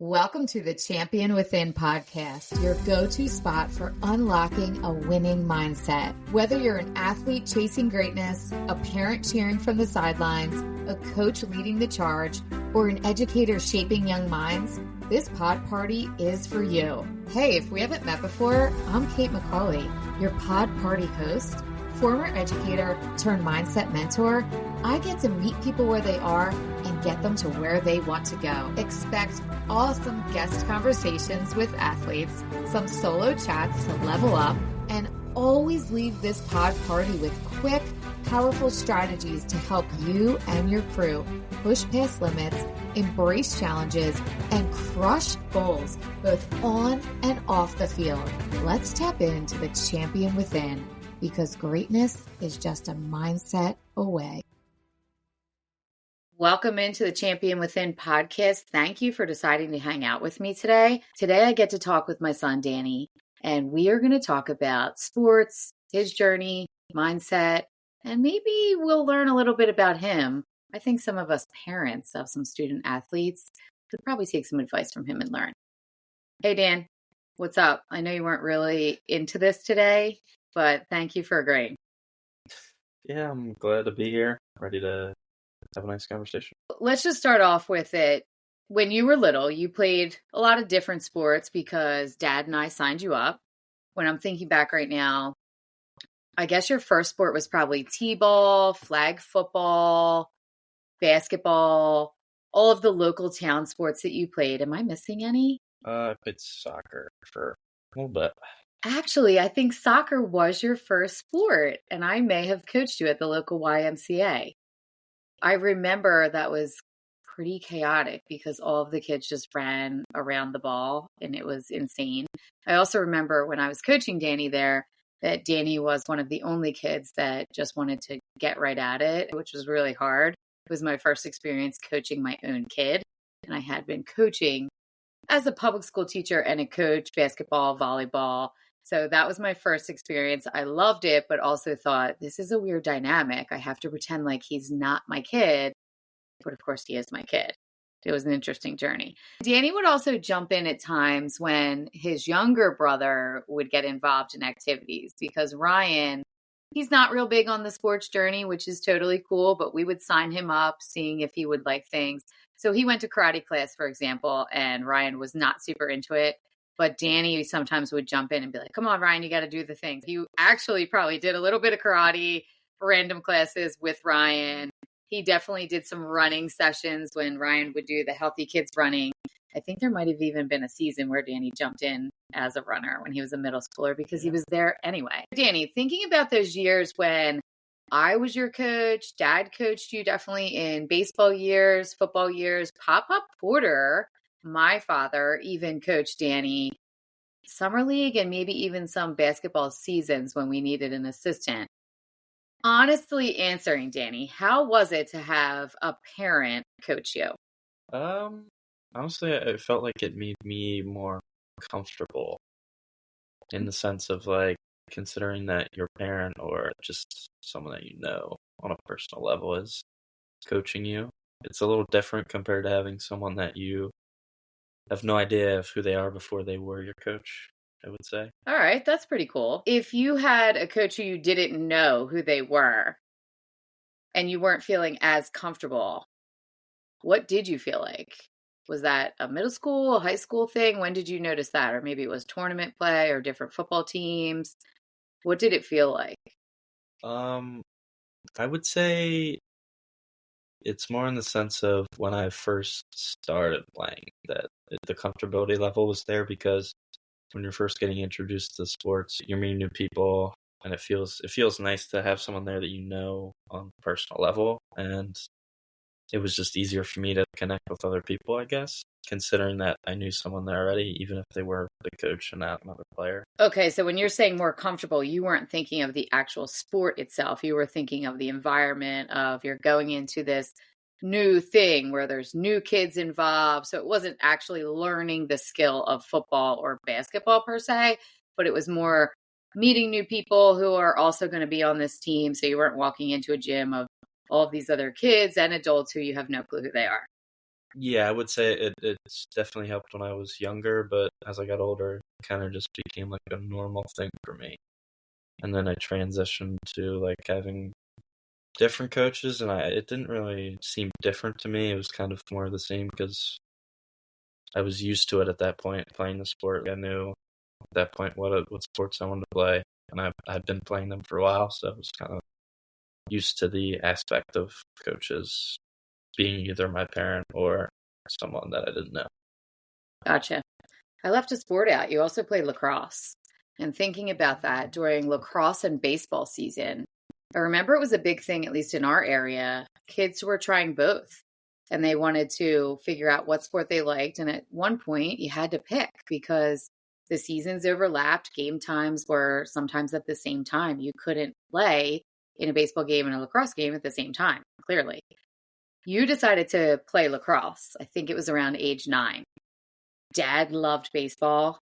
Welcome to the Champion Within podcast, your go-to spot for unlocking a winning mindset. Whether you're an athlete chasing greatness, a parent cheering from the sidelines, a coach leading the charge, or an educator shaping young minds, this pod party is for you. Hey, if we haven't met before, I'm Kate McCauley, your pod party host, former educator turned mindset mentor. I get to meet people where they are and get them to where they want to go. Expect awesome guest conversations with athletes, some solo chats to level up, and always leave this pod party with quick, powerful strategies to help you and your crew push past limits, embrace challenges, and crush goals both on and off the field. Let's tap into the champion within, because greatness is just a mindset away. Welcome into the Champion Within podcast. Thank you for deciding to hang out with me today. Today I get to talk with my son, Danny, and we are going to talk about sports, his journey, mindset, and maybe we'll learn a little bit about him. I think some of us parents of some student athletes could probably take some advice from him and learn. Hey, Dan, what's up? I know you weren't really into this today, but thank you for agreeing. Yeah, I'm glad to be here, ready to have a nice conversation. Let's just start off with it. When you were little, you played a lot of different sports because Dad and I signed you up. When I'm thinking back right now, I guess your first sport was probably t-ball, flag football, basketball, all of the local town sports that you played. Am I missing any? I played soccer for a little bit. Actually, I think soccer was your first sport, and I may have coached you at the local YMCA. I remember that was pretty chaotic because all of the kids just ran around the ball and it was insane. I also remember when I was coaching Danny there that Danny was one of the only kids that just wanted to get right at it, which was really hard. It was my first experience coaching my own kid, and I had been coaching as a public school teacher and a coach, basketball, volleyball. So that was my first experience. I loved it, but also thought, this is a weird dynamic. I have to pretend like he's not my kid, but of course he is my kid. It was an interesting journey. Danny would also jump in at times when his younger brother would get involved in activities because Ryan, he's not real big on the sports journey, which is totally cool, but we would sign him up, seeing if he would like things. So he went to karate class, for example, and Ryan was not super into it. But Danny sometimes would jump in and be like, come on, Ryan, you got to do the things. You actually probably did a little bit of karate, random classes with Ryan. He definitely did some running sessions when Ryan would do the Healthy Kids running. I think there might have even been a season where Danny jumped in as a runner when he was a middle schooler because he was there anyway. Danny, thinking about those years when I was your coach, Dad coached you definitely in baseball years, football years, Papa Porter, my father, even coached Danny summer league and maybe even some basketball seasons when we needed an assistant. Honestly answering, Danny, how was it to have a parent coach you? Honestly, I felt like it made me more comfortable in the sense of like considering that your parent or just someone that you know on a personal level is coaching you. It's a little different compared to having someone that you have no idea of who they are before they were your coach, I would say. All right, that's pretty cool. If you had a coach who you didn't know who they were and you weren't feeling as comfortable, what did you feel like? Was that a middle school, a high school thing? When did you notice that? Or maybe it was tournament play or different football teams. What did it feel like? I would say it's more in the sense of when I first started playing that the comfortability level was there because when you're first getting introduced to sports, you're meeting new people and it feels nice to have someone there that you know on a personal level. And it was just easier for me to connect with other people, I guess, considering that I knew someone there already, even if they were the coach and not another player. Okay, so when you're saying more comfortable, you weren't thinking of the actual sport itself. You were thinking of the environment of you're going into this new thing where there's new kids involved. So it wasn't actually learning the skill of football or basketball per se, but it was more meeting new people who are also going to be on this team. So you weren't walking into a gym of all of these other kids and adults who you have no clue who they are. Yeah, I would say it's definitely helped when I was younger, but as I got older, it kind of just became like a normal thing for me. And then I transitioned to like having different coaches, and it didn't really seem different to me. It was kind of more of the same because I was used to it at that point, playing the sport. I knew at that point what sports I wanted to play, and I've been playing them for a while, so I was kind of used to the aspect of coaches being either my parent or someone that I didn't know. Gotcha. I left a sport out. You also played lacrosse. And thinking about that during lacrosse and baseball season, I remember it was a big thing, at least in our area. Kids were trying both and they wanted to figure out what sport they liked. And at one point, you had to pick because the seasons overlapped. Game times were sometimes at the same time. You couldn't play in a baseball game and a lacrosse game at the same time, clearly. You decided to play lacrosse. I think it was around age 9. Dad loved baseball,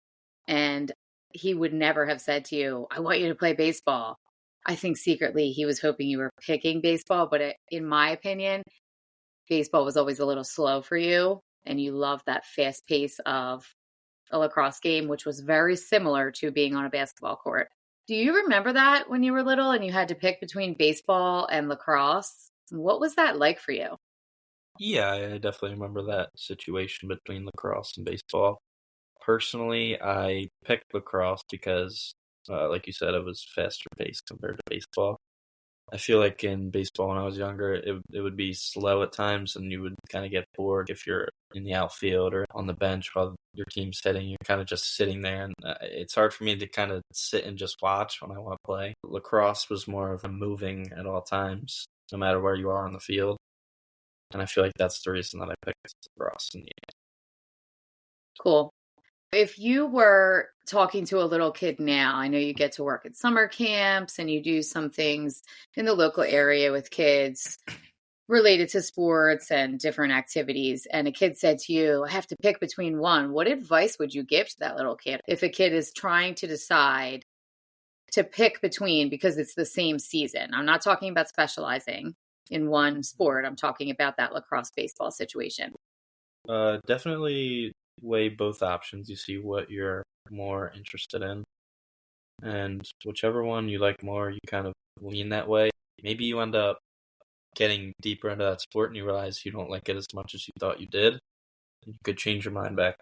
and he would never have said to you, I want you to play baseball. I think secretly he was hoping you were picking baseball, but in my opinion, baseball was always a little slow for you, and you loved that fast pace of a lacrosse game, which was very similar to being on a basketball court. Do you remember that when you were little and you had to pick between baseball and lacrosse? What was that like for you? Yeah, I definitely remember that situation between lacrosse and baseball. Personally, I picked lacrosse because, like you said, it was faster paced compared to baseball. I feel like in baseball when I was younger, it would be slow at times, and you would kind of get bored if you're in the outfield or on the bench while your team's hitting. You're kind of just sitting there, and it's hard for me to kind of sit and just watch when I want to play. Lacrosse was more of a moving at all times, no matter where you are on the field, and I feel like that's the reason that I picked lacrosse in the end. Cool. If you were talking to a little kid now, I know you get to work at summer camps and you do some things in the local area with kids related to sports and different activities. And a kid said to you, I have to pick between one. What advice would you give to that little kid if a kid is trying to decide to pick between because it's the same season? I'm not talking about specializing in one sport. I'm talking about that lacrosse baseball situation. Definitely weigh both options. You see what you're more interested in, and whichever one you like more, you kind of lean that way. Maybe you end up getting deeper into that sport and you realize you don't like it as much as you thought you did. And you could change your mind back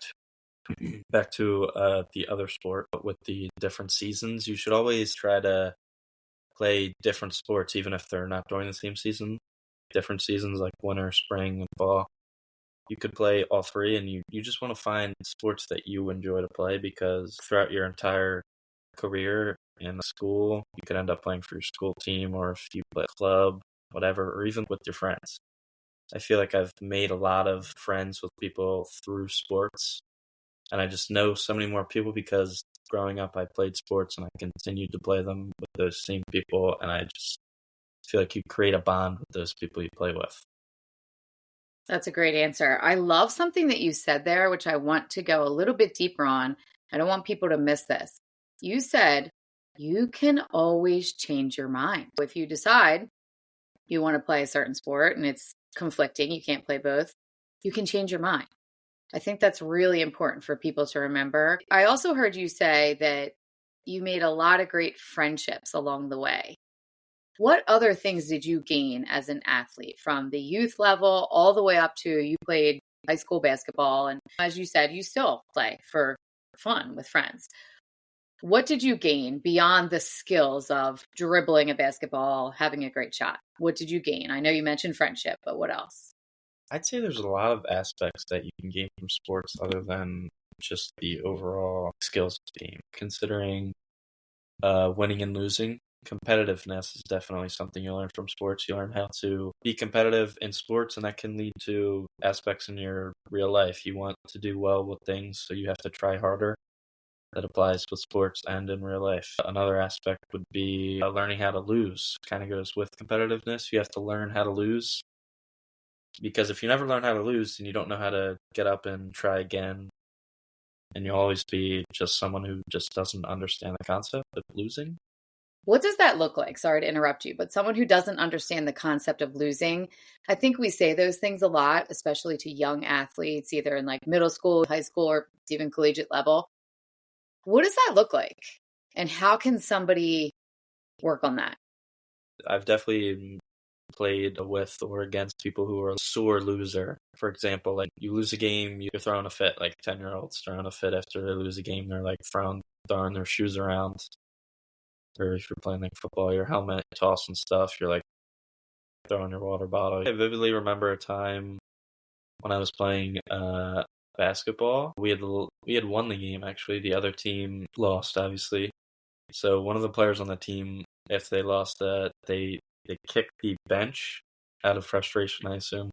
to the other sport, but with the different seasons. You should always try to play different sports, even if they're not during the same season. Different seasons like winter, spring, and fall. You could play all three, and you just want to find sports that you enjoy to play because throughout your entire career in school, you could end up playing for your school team, or if you play club, whatever, or even with your friends. I feel like I've made a lot of friends with people through sports, and I just know so many more people because growing up I played sports and I continued to play them with those same people, and I just feel like you create a bond with those people you play with. That's a great answer. I love something that you said there, which I want to go a little bit deeper on. I don't want people to miss this. You said you can always change your mind. If you decide you want to play a certain sport and it's conflicting, you can't play both, you can change your mind. I think that's really important for people to remember. I also heard you say that you made a lot of great friendships along the way. What other things did you gain as an athlete from the youth level all the way up to you played high school basketball? And as you said, you still play for fun with friends. What did you gain beyond the skills of dribbling a basketball, having a great shot? What did you gain? I know you mentioned friendship, but what else? I'd say there's a lot of aspects that you can gain from sports other than just the overall skills of the game. Considering winning and losing, competitiveness is definitely something you learn from sports. You learn how to be competitive in sports, and that can lead to aspects in your real life. You want to do well with things, so you have to try harder. That applies with sports and in real life. Another aspect would be learning how to lose. Kind of goes with competitiveness. You have to learn how to lose because if you never learn how to lose, then you don't know how to get up and try again, and you'll always be just someone who just doesn't understand the concept of losing. What does that look like? Sorry to interrupt you, but someone who doesn't understand the concept of losing, I think we say those things a lot, especially to young athletes, either in like middle school, high school, or even collegiate level. What does that look like? And how can somebody work on that? I've definitely played with or against people who are a sore loser. For example, like you lose a game, you're throwing a fit, like 10-year-olds throwing a fit after they lose a game. They're like throwing their shoes around. Or if you're playing like football, your helmet tossing stuff, you're like throwing your water bottle. I vividly remember a time when I was playing basketball. We had won the game actually. The other team lost, obviously. So one of the players on the team, if they lost, they kicked the bench out of frustration, I assume.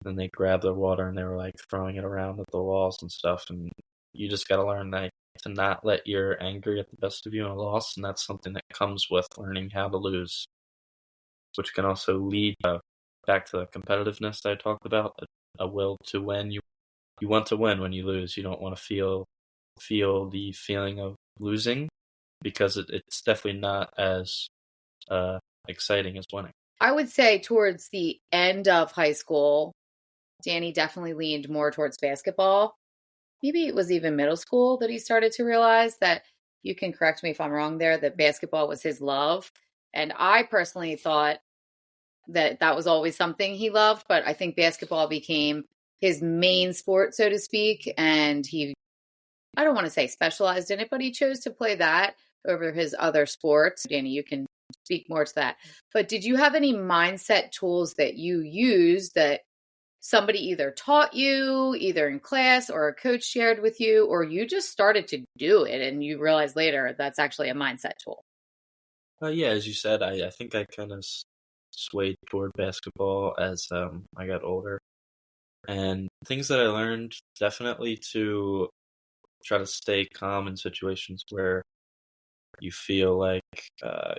Then they grabbed their water and they were like throwing it around at the walls and stuff. And you just got to learn that to not let your anger get the best of you in a loss, and that's something that comes with learning how to lose, which can also lead back to the competitiveness I talked about, a will to win. You want to win when you lose. You don't want to feel the feeling of losing because it's definitely not as exciting as winning. I would say towards the end of high school, Danny definitely leaned more towards basketball. Maybe it was even middle school that he started to realize that, you can correct me if I'm wrong there, that basketball was his love. And I personally thought that that was always something he loved, but I think basketball became his main sport, so to speak. And I don't want to say specialized in it, but he chose to play that over his other sports. Danny, you can speak more to that. But did you have any mindset tools that you used that somebody either taught you, either in class or a coach shared with you, or you just started to do it and you realized later that's actually a mindset tool? Yeah, as you said, I think I kind of swayed toward basketball as I got older. And things that I learned, definitely to try to stay calm in situations where you feel like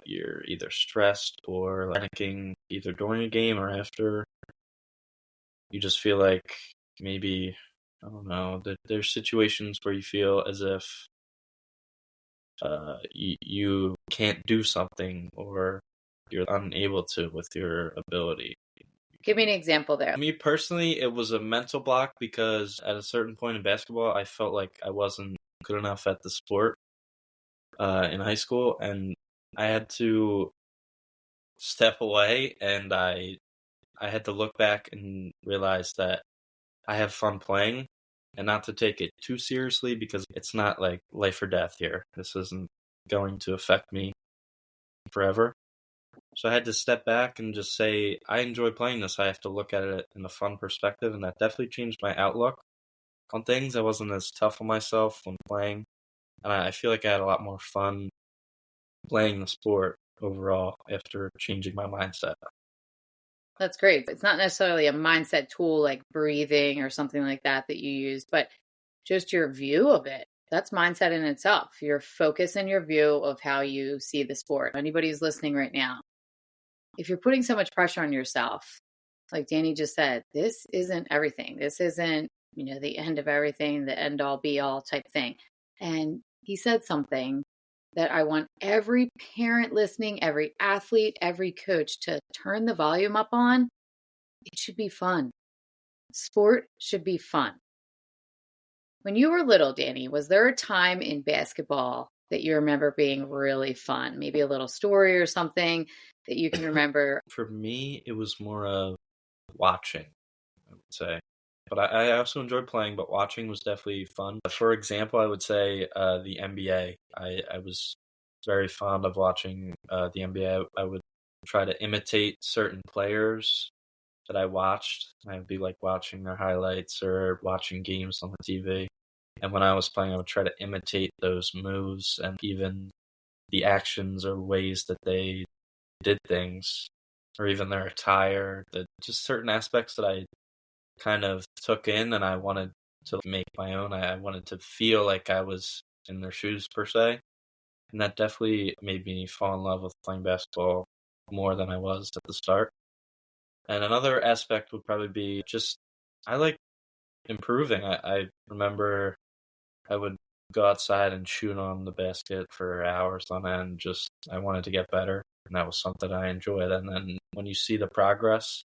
you're either stressed or panicking, either during a game or after. You just feel like maybe, I don't know, that there's situations where you feel as if you can't do something or you're unable to with your ability. Give me an example there. Me personally, it was a mental block because at a certain point in basketball, I felt like I wasn't good enough at the sport in high school, and I had to step away, and I had to look back and realize that I have fun playing, and not to take it too seriously because it's not like life or death here. This isn't going to affect me forever. So I had to step back and just say, I enjoy playing this. I have to look at it in a fun perspective, and that definitely changed my outlook on things. I wasn't as tough on myself when playing, and I feel like I had a lot more fun playing the sport overall after changing my mindset. That's great. It's not necessarily a mindset tool like breathing or something like that that you use, but just your view of it. That's mindset in itself. Your focus and your view of how you see the sport. Anybody who's listening right now, if you're putting so much pressure on yourself, like Danny just said, this isn't everything. This isn't, the end of everything, the end all be all type thing. And he said something that I want every parent listening, every athlete, every coach to turn the volume up on. It should be fun. Sport should be fun. When you were little, Danny, was there a time in basketball that you remember being really fun? Maybe a little story or something that you can remember? For me, it was more of watching, I would say. But I also enjoyed playing, but watching was definitely fun. For example, I would say the NBA. I was very fond of watching the NBA. I would try to imitate certain players that I watched. I'd be like watching their highlights or watching games on the TV. And when I was playing, I would try to imitate those moves and even the actions or ways that they did things, or even their attire, just certain aspects that I kind of took in and I wanted to make my own. I wanted to feel like I was in their shoes per se. And that definitely made me fall in love with playing basketball more than I was at the start. And another aspect would probably be just I like improving. I remember I would go outside and shoot on the basket for hours on end. Just I wanted to get better, and that was something I enjoyed. And then when you see the progress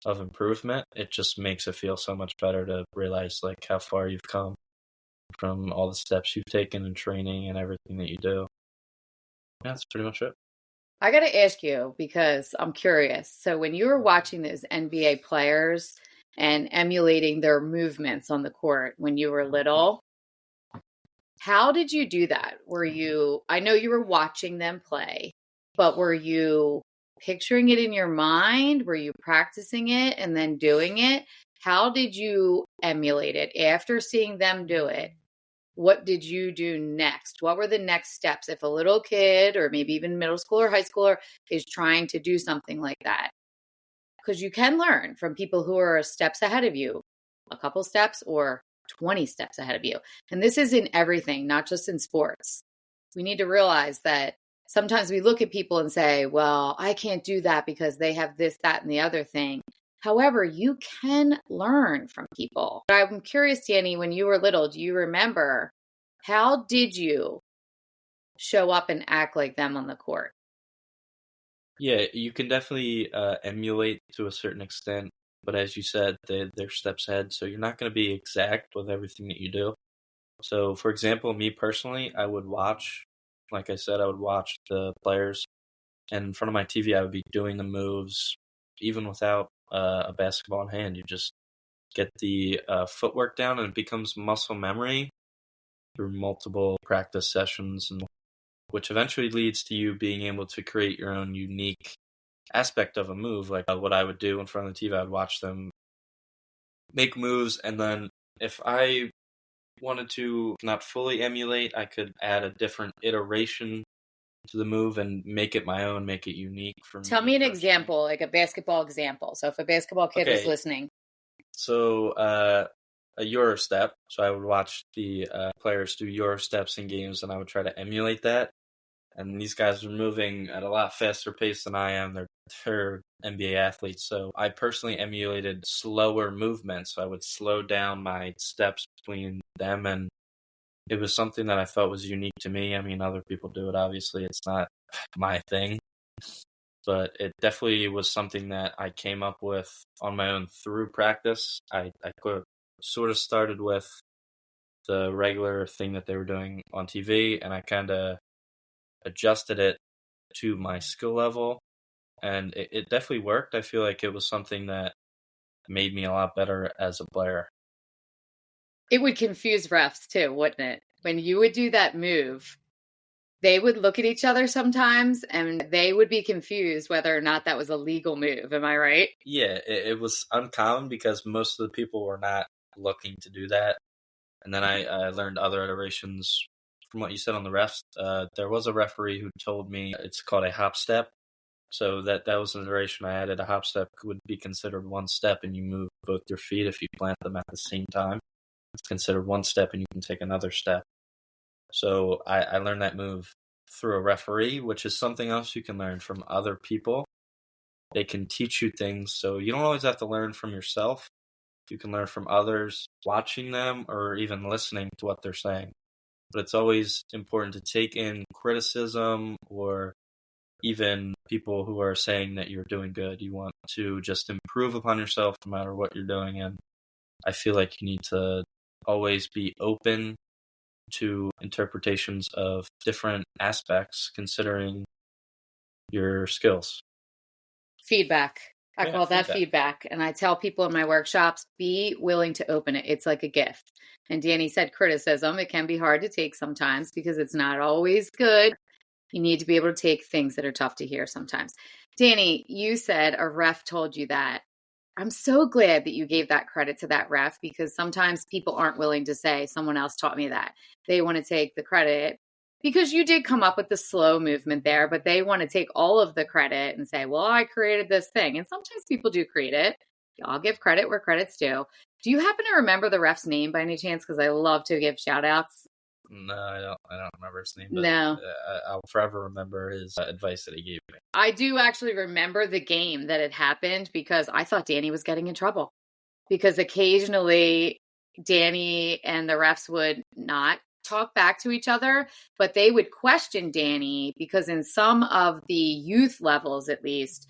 of improvement, it just makes it feel so much better to realize like how far you've come from all the steps you've taken in training and everything that you do. Yeah, that's pretty much it. I got to ask you because I'm curious. So when you were watching those NBA players and emulating their movements on the court when you were little, how did you do that? I know you were watching them play, but were you picturing it in your mind? Were you practicing it and then doing it? How did you emulate it after seeing them do it? What did you do next? What were the next steps if a little kid or maybe even middle school or high schooler is trying to do something like that? Because you can learn from people who are steps ahead of you, a couple steps or 20 steps ahead of you. And this is in everything, not just in sports. We need to realize that sometimes we look at people and say, well, I can't do that because they have this, that, and the other thing. However, you can learn from people. I'm curious, Danny, when you were little, do you remember how did you show up and act like them on the court? Yeah, you can definitely emulate to a certain extent, but as you said, they're steps ahead, so you're not going to be exact with everything that you do. So, for example, me personally, like I said, I would watch the players, and in front of my TV, I would be doing the moves, even without a basketball in hand. You just get the footwork down, and it becomes muscle memory through multiple practice sessions, and which eventually leads to you being able to create your own unique aspect of a move. Like what I would do in front of the TV, I'd watch them make moves, and then if I wanted to not fully emulate, I could add a different iteration to the move and make it my own, make it unique for me. Tell me an personally. example, like a basketball example. So if a basketball kid was listening. So a Euro step. So I would watch the players do Euro steps in games, and I would try to emulate that. And these guys are moving at a lot faster pace than I am. They're NBA athletes. So I personally emulated slower movements. So I would slow down my steps between them, and it was something that I felt was unique to me. I mean, other people do it, obviously. It's not my thing. But it definitely was something that I came up with on my own through practice. I sort of started with the regular thing that they were doing on TV, and I kind of adjusted it to my skill level, and it definitely worked. I feel like it was something that made me a lot better as a player. It would confuse refs too, wouldn't it? When you would do that move, they would look at each other sometimes and they would be confused whether or not that was a legal move. Am I right? Yeah, it was uncommon because most of the people were not looking to do that. And then I learned other iterations from what you said on the refs. There was a referee who told me it's called a hop step. So that was an iteration I added. A hop step would be considered one step, and you move both your feet if you plant them at the same time. It's considered one step, and you can take another step. So I learned that move through a referee, which is something else you can learn from other people. They can teach you things, so you don't always have to learn from yourself. You can learn from others, watching them, or even listening to what they're saying. But it's always important to take in criticism or even people who are saying that you're doing good. You want to just improve upon yourself no matter what you're doing. And I feel like you need to always be open to interpretations of different aspects considering your skills. Feedback. I call that feedback. And I tell people in my workshops, be willing to open it. It's like a gift. And Danny said criticism. It can be hard to take sometimes because it's not always good. You need to be able to take things that are tough to hear sometimes. Danny, you said a ref told you that. I'm so glad that you gave that credit to that ref because sometimes people aren't willing to say someone else taught me that. They want to take the credit because you did come up with the slow movement there, but they want to take all of the credit and say, well, I created this thing. And sometimes people do create it. I'll give credit where credit's due. Do you happen to remember the ref's name by any chance? Because I love to give shout outs. No, I don't remember his name. But no. I'll forever remember his advice that he gave me. I do actually remember the game that had happened because I thought Danny was getting in trouble. Because occasionally Danny and the refs would not talk back to each other, but they would question Danny because in some of the youth levels, at least,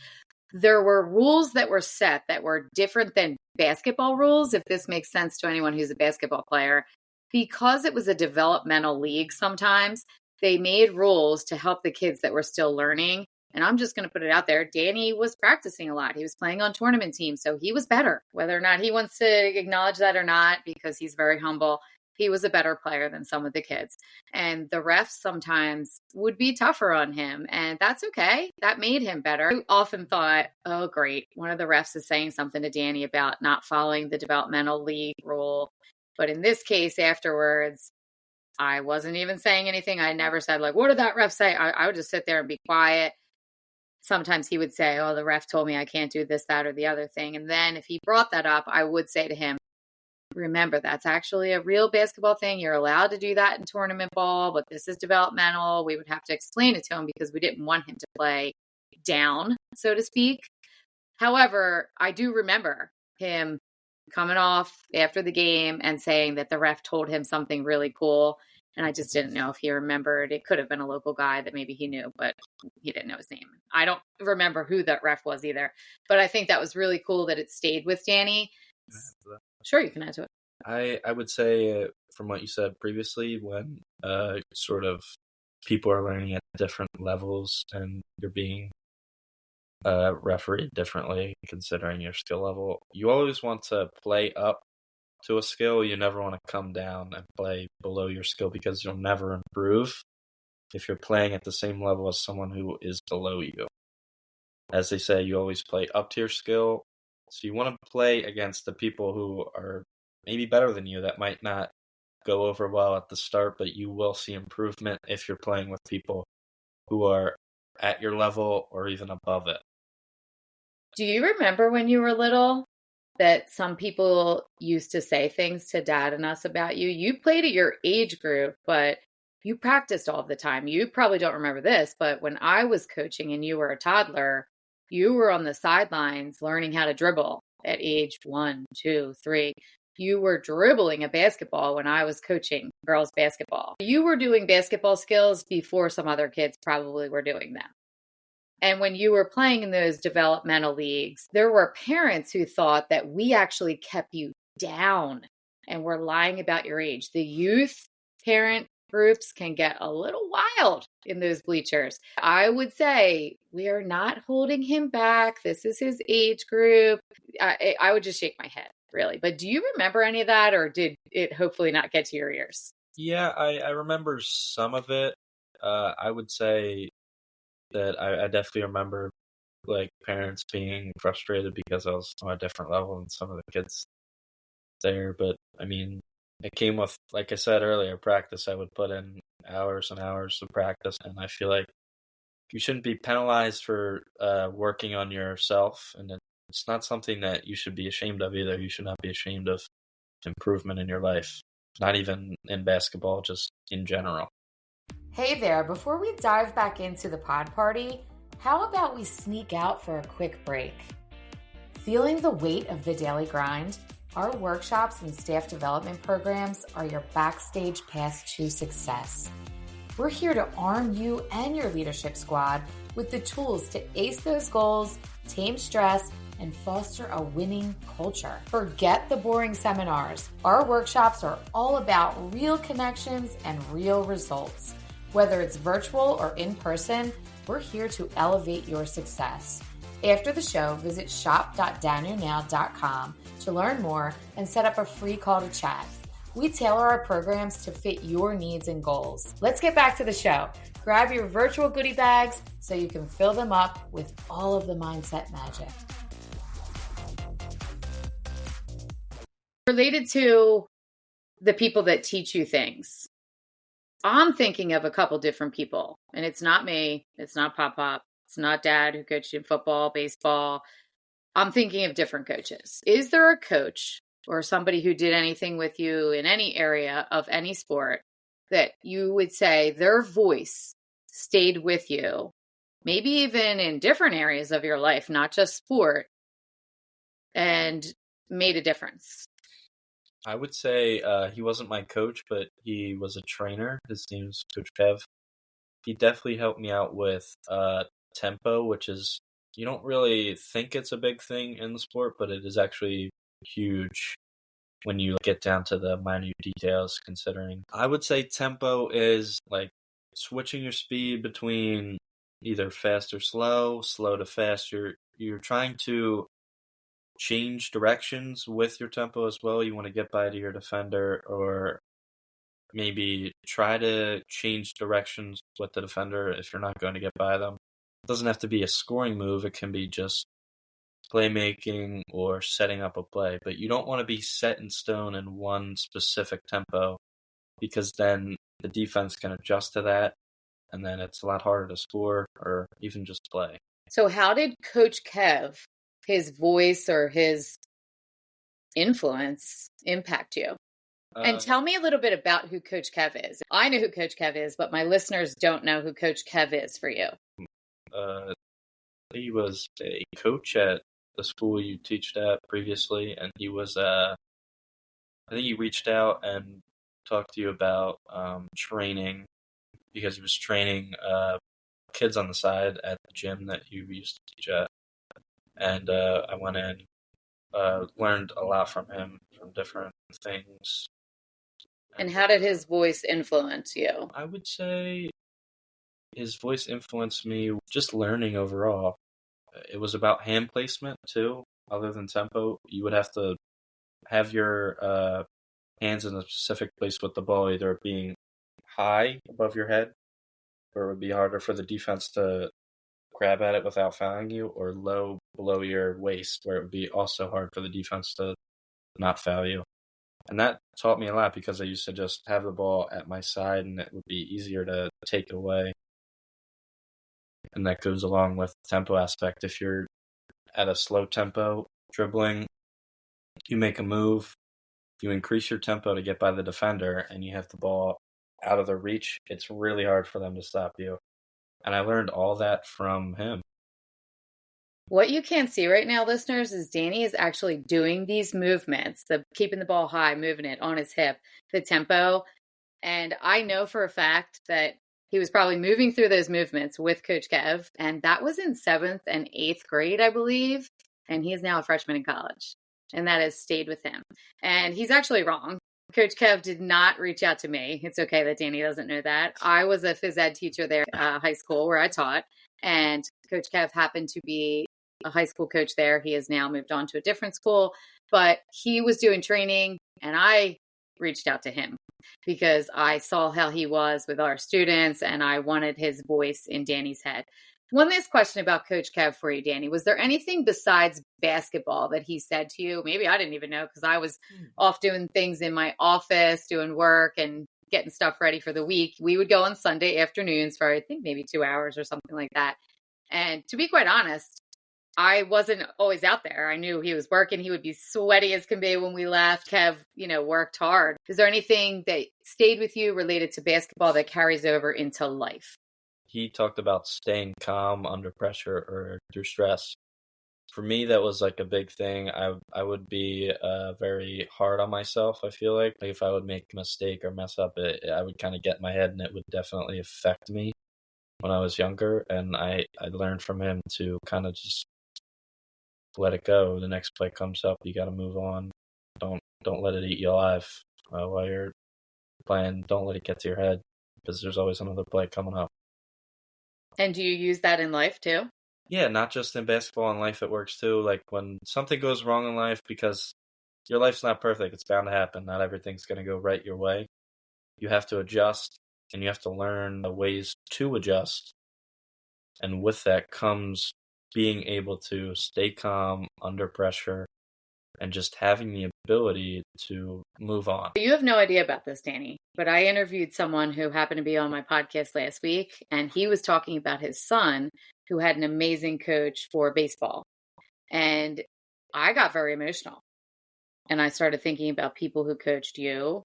there were rules that were set that were different than basketball rules, if this makes sense to anyone who's a basketball player. Because it was a developmental league sometimes, they made rules to help the kids that were still learning. And I'm just going to put it out there. Danny was practicing a lot. He was playing on tournament teams, so he was better. Whether or not he wants to acknowledge that or not, because he's very humble, he was a better player than some of the kids. And the refs sometimes would be tougher on him. And that's okay. That made him better. I often thought, oh, great. One of the refs is saying something to Danny about not following the developmental league rule. But in this case, afterwards, I wasn't even saying anything. I never said, like, what did that ref say? I would just sit there and be quiet. Sometimes he would say, oh, the ref told me I can't do this, that, or the other thing. And then if he brought that up, I would say to him, remember, that's actually a real basketball thing. You're allowed to do that in tournament ball, but this is developmental. We would have to explain it to him because we didn't want him to play down, so to speak. However, I do remember him coming off after the game and saying that the ref told him something really cool. And I just didn't know if he remembered. It could have been a local guy that maybe he knew, but he didn't know his name. I don't remember who that ref was either. But I think that was really cool that it stayed with Danny. Sure, you can add to it. I would say, from what you said previously, when sort of people are learning at different levels and you're being refereed differently considering your skill level, you always want to play up to a skill. You never want to come down and play below your skill because you'll never improve if you're playing at the same level as someone who is below you. As they say, you always play up to your skill. So you want to play against the people who are maybe better than you. That might not go over well at the start, but you will see improvement if you're playing with people who are at your level or even above it. Do you remember when you were little that some people used to say things to Dad and us about you? You played at your age group, but you practiced all the time. You probably don't remember this, but when I was coaching and you were a toddler, you were on the sidelines learning how to dribble at age 1, 2, 3. You were dribbling a basketball when I was coaching girls basketball. You were doing basketball skills before some other kids probably were doing them. And when you were playing in those developmental leagues, there were parents who thought that we actually kept you down and were lying about your age. The youth parent groups can get a little wild in those bleachers. I would say we are not holding him back. This is his age group. I would just shake my head, really. But do you remember any of that, or did it hopefully not get to your ears? Yeah, I remember some of it. I would say that I definitely remember like parents being frustrated because I was on a different level than some of the kids there. But I mean, it came with, like I said earlier, practice. I would put in hours and hours of practice, and I feel like you shouldn't be penalized for working on yourself, and it's not something that you should be ashamed of either. You should not be ashamed of improvement in your life, not even in basketball, just in general. Hey there, before we dive back into the pod party, how about we sneak out for a quick break? Feeling the weight of the daily grind? Our workshops and staff development programs are your backstage pass to success. We're here to arm you and your leadership squad with the tools to ace those goals, tame stress, and foster a winning culture. Forget the boring seminars. Our workshops are all about real connections and real results. Whether it's virtual or in person, we're here to elevate your success. After the show, visit shop.downyounow.com to learn more and set up a free call to chat. We tailor our programs to fit your needs and goals. Let's get back to the show. Grab your virtual goodie bags so you can fill them up with all of the mindset magic. Related to the people that teach you things, I'm thinking of a couple different people, and it's not me. It's not Pop, it's not Dad who coached in football, baseball. I'm thinking of different coaches. Is there a coach or somebody who did anything with you in any area of any sport that you would say their voice stayed with you, maybe even in different areas of your life, not just sport, and made a difference? I would say he wasn't my coach, but he was a trainer. His name's Coach Kev. He definitely helped me out with tempo, which is, you don't really think it's a big thing in the sport, but it is actually huge when you get down to the minute details considering. I would say tempo is like switching your speed between either fast or slow, slow to fast. You're trying to change directions with your tempo as well. You want to get by to your defender, or maybe try to change directions with the defender if you're not going to get by them. It doesn't have to be a scoring move. It can be just playmaking or setting up a play, but you don't want to be set in stone in one specific tempo, because then the defense can adjust to that, and then it's a lot harder to score or even just play. So how did Coach Kev, his voice or his influence, impact you? And tell me a little bit about who Coach Kev is. I know who Coach Kev is, but my listeners don't know who Coach Kev is for you. He was a coach at the school you teached at previously, and he was I think he reached out and talked to you about training, because he was training kids on the side at the gym that you used to teach at. And I went in, learned a lot from him, from different things. And how did his voice influence you? I would say his voice influenced me just learning overall. It was about hand placement too, other than tempo. You would have to have your hands in a specific place with the ball, either being high above your head, where it would be harder for the defense to grab at it without fouling you, or low below your waist, where it would be also hard for the defense to not foul you. And that taught me a lot, because I used to just have the ball at my side and it would be easier to take it away. And that goes along with the tempo aspect. If you're at a slow tempo dribbling, you make a move, you increase your tempo to get by the defender, and you have the ball out of their reach, it's really hard for them to stop you. And I learned all that from him. What you can't see right now, listeners, is Danny is actually doing these movements, the keeping the ball high, moving it on his hip, the tempo. And I know for a fact that he was probably moving through those movements with Coach Kev. And that was in 7th and 8th grade, I believe. And he is now a freshman in college. And that has stayed with him. And he's actually wrong. Coach Kev did not reach out to me. It's okay that Danny doesn't know that. I was a phys ed teacher there at high school where I taught. And Coach Kev happened to be a high school coach there. He has now moved on to a different school, but he was doing training and I reached out to him because I saw how he was with our students and I wanted his voice in Danny's head. One last question about Coach Kev for you, Danny. Was there anything besides basketball that he said to you? Maybe I didn't even know because I was off doing things in my office, doing work and getting stuff ready for the week. We would go on Sunday afternoons for, I think, maybe 2 hours or something like that. And to be quite honest, I wasn't always out there. I knew he was working. He would be sweaty as can be when we left. Kev, worked hard. Is there anything that stayed with you related to basketball that carries over into life? He talked about staying calm under pressure or under stress. For me, that was like a big thing. I would be very hard on myself, I feel like. If I would make a mistake or mess up, I would kind of get in my head and it would definitely affect me when I was younger. And I learned from him to kind of just let it go. The next play comes up, you got to move on. Don't let it eat you alive while you're playing. Don't let it get to your head, because there's always another play coming up. And do you use that in life too? Yeah, not just in basketball. In life it works too. Like when something goes wrong in life, because your life's not perfect, it's bound to happen. Not everything's going to go right your way. You have to adjust, and you have to learn the ways to adjust. And with that comes being able to stay calm under pressure and just having the ability to move on. You have no idea about this, Danny, but I interviewed someone who happened to be on my podcast last week, and he was talking about his son who had an amazing coach for baseball. And I got very emotional. And I started thinking about people who coached you,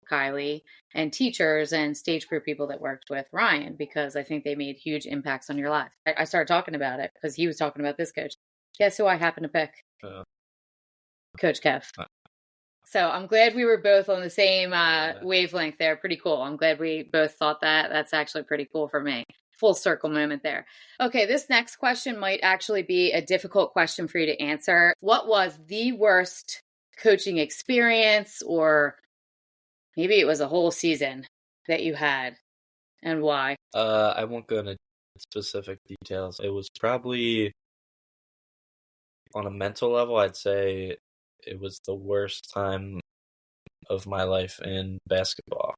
Kylie, and teachers and stage crew people that worked with Ryan, because I think they made huge impacts on your life. I started talking about it because he was talking about this coach. Guess who I happened to pick? Coach Kev. So I'm glad we were both on the same wavelength there. Pretty cool. I'm glad we both thought that. That's actually pretty cool for me. Full circle moment there. Okay, this next question might actually be a difficult question for you to answer. What was the worst coaching experience, or maybe it was a whole season that you had, and why? I won't go into specific details. It was probably on a mental level, I'd say it was the worst time of my life in basketball.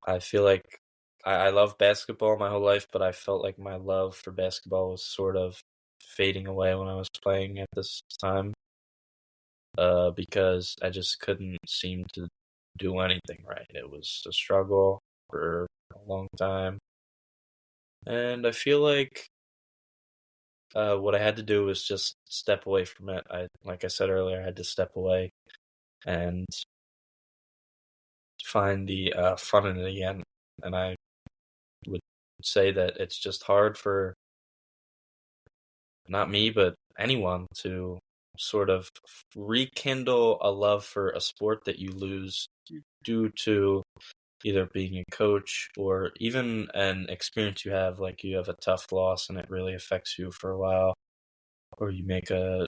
I feel like I love basketball my whole life, but I felt like my love for basketball was sort of fading away when I was playing at this time, because I just couldn't seem to do anything right. It was a struggle for a long time. And I feel like what I had to do was just step away from it. Like I said earlier, I had to step away and find the fun in it again. And I would say that it's just hard for not me, but anyone to sort of rekindle a love for a sport that you lose due to either being a coach or even an experience you have, like you have a tough loss and it really affects you for a while, or you make a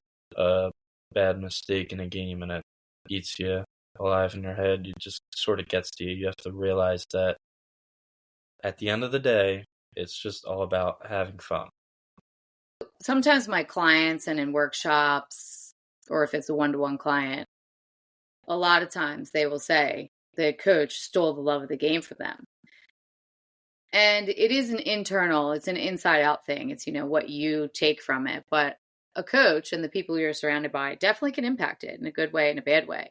bad mistake in a game and it eats you alive in your head. It just sort of gets to you. You have to realize that at the end of the day, it's just all about having fun. Sometimes my clients and in workshops, or if it's a one-to-one client, a lot of times they will say the coach stole the love of the game for them. And it is it's an inside out thing. It's, what you take from it. But a coach and the people you're surrounded by definitely can impact it in a good way and a bad way.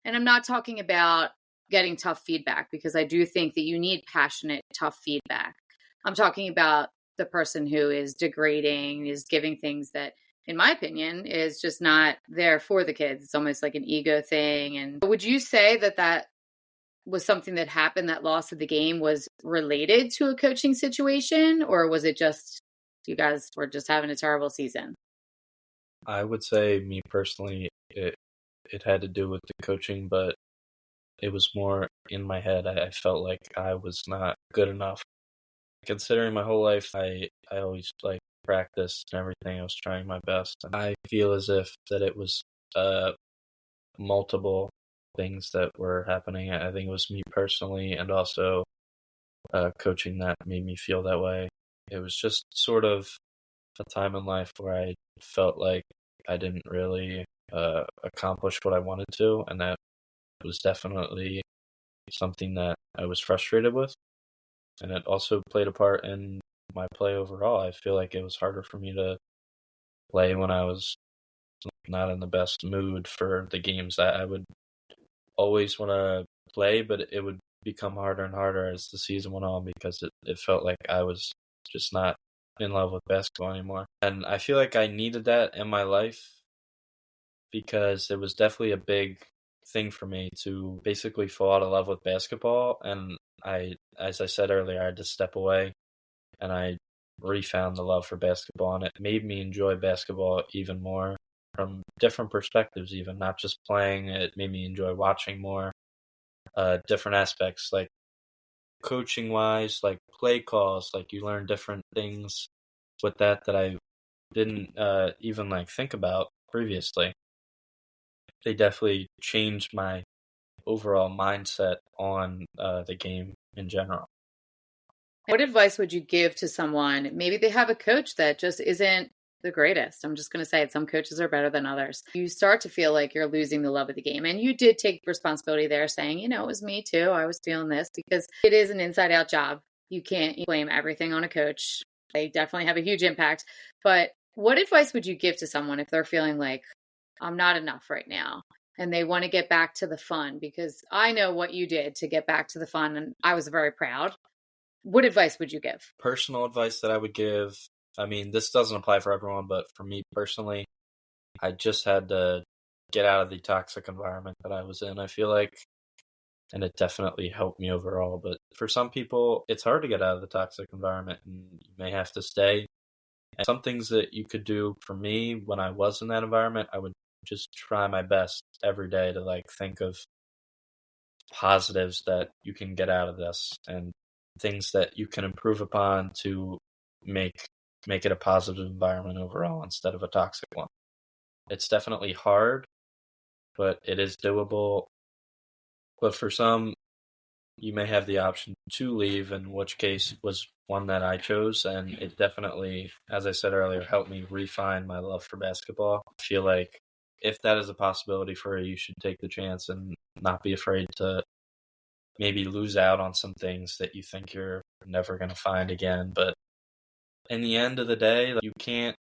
And I'm not talking about getting tough feedback, because I do think that you need passionate, tough feedback. I'm talking about the person who is degrading, is giving things that, in my opinion, is just not there for the kids. It's almost like an ego thing. And would you say that was something that happened, that loss of the game was related to a coaching situation, or was it just you guys were just having a terrible season? I would say, me personally, it had to do with the coaching, but it was more in my head. I felt like I was not good enough. Considering my whole life, I always practiced and everything. I was trying my best. And I feel as if that it was multiple things that were happening. I think it was me personally and also coaching that made me feel that way. It was just sort of a time in life where I felt like I didn't really accomplish what I wanted to, and that was definitely something that I was frustrated with. And it also played a part in my play overall. I feel like it was harder for me to play when I was not in the best mood for the games. I would always want to play, but it would become harder and harder as the season went on, because it felt like I was just not in love with basketball anymore. And I feel like I needed that in my life, because it was definitely a big thing for me to basically fall out of love with basketball. And as I said earlier, I had to step away and I refound the love for basketball, and it made me enjoy basketball even more from different perspectives, even not just playing. It made me enjoy watching more, different aspects, like coaching wise, like play calls, like you learn different things with that I didn't even think about previously. They definitely changed my overall mindset on the game in general. What advice would you give to someone? Maybe they have a coach that just isn't the greatest. I'm just going to say it. Some coaches are better than others. You start to feel like you're losing the love of the game. And you did take responsibility there, saying, it was me too. I was feeling this, because it is an inside out job. You can't blame everything on a coach. They definitely have a huge impact. But what advice would you give to someone if they're feeling like, I'm not enough right now, and they want to get back to the fun? Because I know what you did to get back to the fun, and I was very proud. What advice would you give? Personal advice that I would give, I mean, this doesn't apply for everyone, but for me personally, I just had to get out of the toxic environment that I was in, I feel like, and it definitely helped me overall. But for some people, it's hard to get out of the toxic environment, and you may have to stay. And some things that you could do for me when I was in that environment, I would just try my best every day to like think of positives that you can get out of this and things that you can improve upon to make it a positive environment overall instead of a toxic one. It's definitely hard, but it is doable. But for some, you may have the option to leave, in which case was one that I chose, and it definitely, as I said earlier, helped me refine my love for basketball. I feel like if that is a possibility for you, you should take the chance and not be afraid to maybe lose out on some things that you think you're never going to find again. But in the end of the day, like, you can't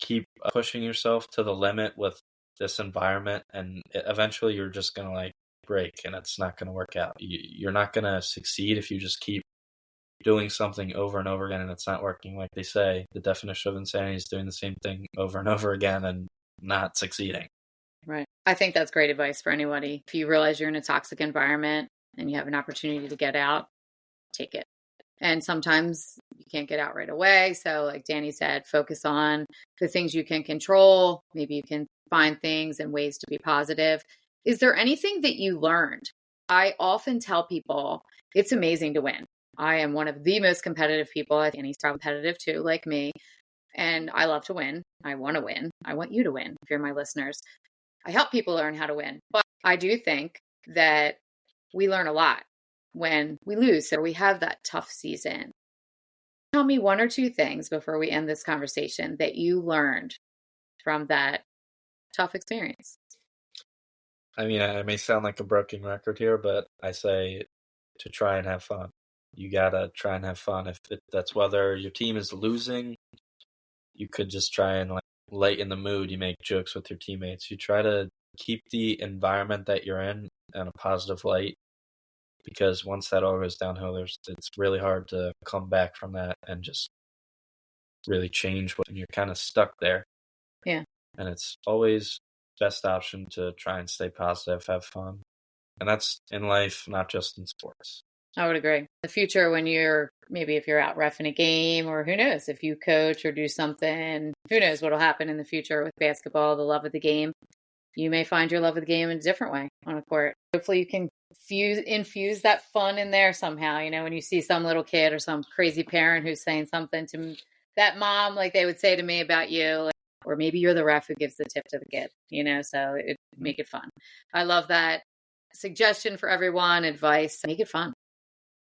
keep pushing yourself to the limit with this environment, and eventually you're just going to like break and it's not going to work out. You're not going to succeed if you just keep doing something over and over again and it's not working. Like they say, the definition of insanity is doing the same thing over and over again and not succeeding. Right. I think that's great advice for anybody. If you realize you're in a toxic environment and you have an opportunity to get out, take it. And sometimes you can't get out right away. So like Danny said, focus on the things you can control. Maybe you can find things and ways to be positive. Is there anything that you learned? I often tell people it's amazing to win. I am one of the most competitive people. I think Danny's probably competitive too, like me. And I love to win. I want to win. I want you to win if you're my listeners. I help people learn how to win. But I do think that we learn a lot when we lose or we have that tough season. Tell me one or two things before we end this conversation that you learned from that tough experience. I mean, I may sound like a broken record here, but I say to try and have fun. You gotta try and have fun. If that's whether your team is losing, you could just try and like lighten the mood. You make jokes with your teammates. You try to keep the environment that you're in a positive light, because once that all goes downhill, it's really hard to come back from that and just really change when you're kind of stuck there. Yeah. And it's always best option to try and stay positive, have fun. And that's in life, not just in sports. I would agree. The future, when if you're out reffing a game, or who knows, if you coach or do something, who knows what'll happen in the future with basketball, the love of the game. You may find your love of the game in a different way on a court. Hopefully you can infuse that fun in there somehow. You know, when you see some little kid or some crazy parent who's saying something to that mom, like they would say to me about you, or maybe you're the ref who gives the tip to the kid, you know, so make it fun. I love that suggestion for everyone, advice, make it fun.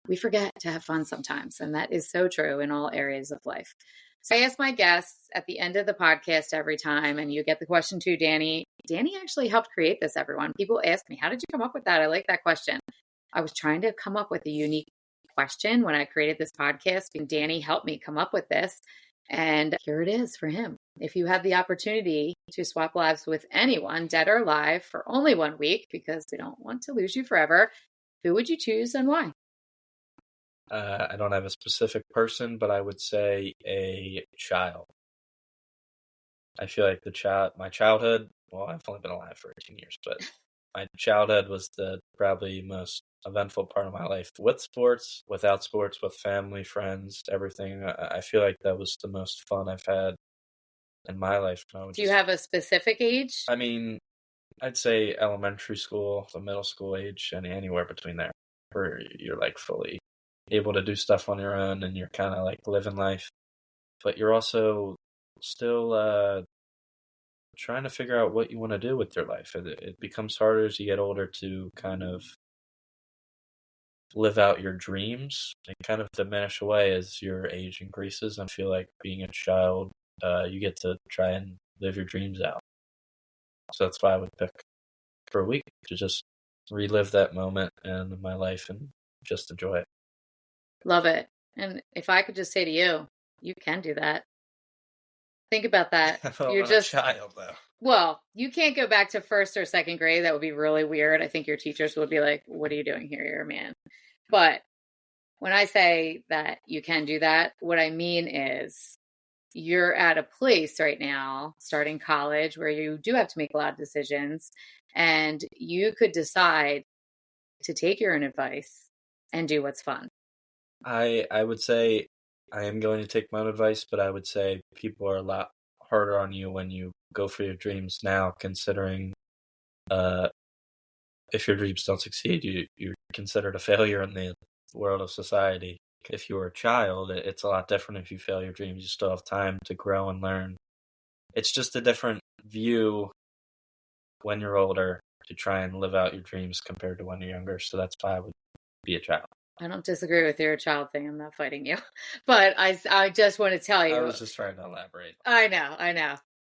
We forget to have fun sometimes, and that is so true in all areas of life. So I ask my guests at the end of the podcast every time, and you get the question too, Danny. Danny actually helped create this, everyone. People ask me, how did you come up with that? I like that question. I was trying to come up with a unique question when I created this podcast, and Danny helped me come up with this. And here it is for him. If you had the opportunity to swap lives with anyone, dead or alive, for only 1 week, because we don't want to lose you forever, who would you choose and why? I don't have a specific person, but I would say a child. I feel like my childhood, well, I've only been alive for 18 years, but my childhood was the probably most eventful part of my life, with sports, without sports, with family, friends, everything. I feel like that was the most fun I've had in my life. Do you have a specific age? I mean, I'd say elementary school, the middle school age, and anywhere between there, where you're like fully able to do stuff on your own and you're kind of like living life, but you're also still trying to figure out what you want to do with your life. It becomes harder as you get older to kind of live out your dreams. They kind of diminish away as your age increases. I feel like being a child, you get to try and live your dreams out. So that's why I would pick for a week to just relive that moment in my life and just enjoy it. Love it. And if I could just say to you, you can do that. Think about that. You're just a child, though. Well, you can't go back to first or second grade. That would be really weird. I think your teachers would be like, what are you doing here? You're a man. But when I say that you can do that, what I mean is you're at a place right now, starting college, where you do have to make a lot of decisions, and you could decide to take your own advice and do what's fun. I would say I am going to take my own advice, but I would say people are a lot harder on you when you go for your dreams now, considering if your dreams don't succeed, you're considered a failure in the world of society. If you were a child, it's a lot different. If you fail your dreams, you still have time to grow and learn. It's just a different view when you're older to try and live out your dreams compared to when you're younger. So that's why I would be a child. I don't disagree with your child thing. I'm not fighting you. But I just want to tell you. I was just trying to elaborate. I know.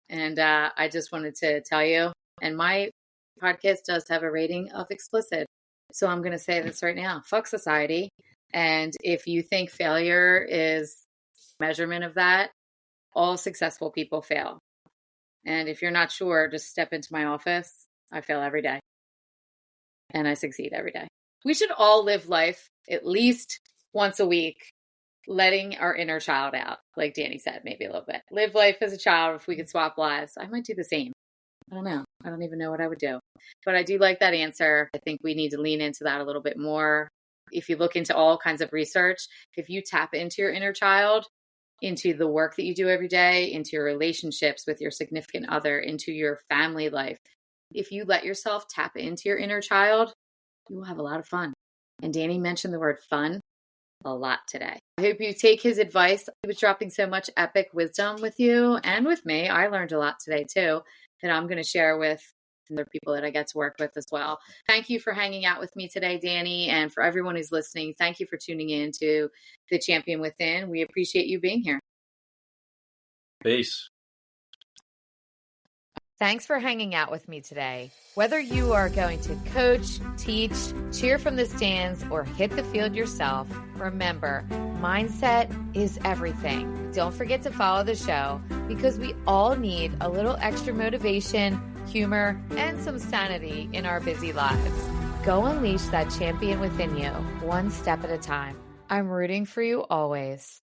And I just wanted to tell you, and my podcast does have a rating of explicit. So I'm going to say this right now. Fuck society. And if you think failure is measurement of that, all successful people fail. And if you're not sure, just step into my office. I fail every day. And I succeed every day. We should all live life at least once a week, letting our inner child out. Like Danny said, maybe a little bit. Live life as a child. If we could swap lives, I might do the same. I don't know. I don't even know what I would do. But I do like that answer. I think we need to lean into that a little bit more. If you look into all kinds of research, if you tap into your inner child, into the work that you do every day, into your relationships with your significant other, into your family life, if you let yourself tap into your inner child, you will have a lot of fun. And Danny mentioned the word fun a lot today. I hope you take his advice. He was dropping so much epic wisdom with you and with me. I learned a lot today too, that I'm going to share with other people that I get to work with as well. Thank you for hanging out with me today, Danny. And for everyone who's listening, thank you for tuning in to The Champion Within. We appreciate you being here. Peace. Thanks for hanging out with me today. Whether you are going to coach, teach, cheer from the stands, or hit the field yourself, remember, mindset is everything. Don't forget to follow the show because we all need a little extra motivation, humor, and some sanity in our busy lives. Go unleash that champion within you, one step at a time. I'm rooting for you always.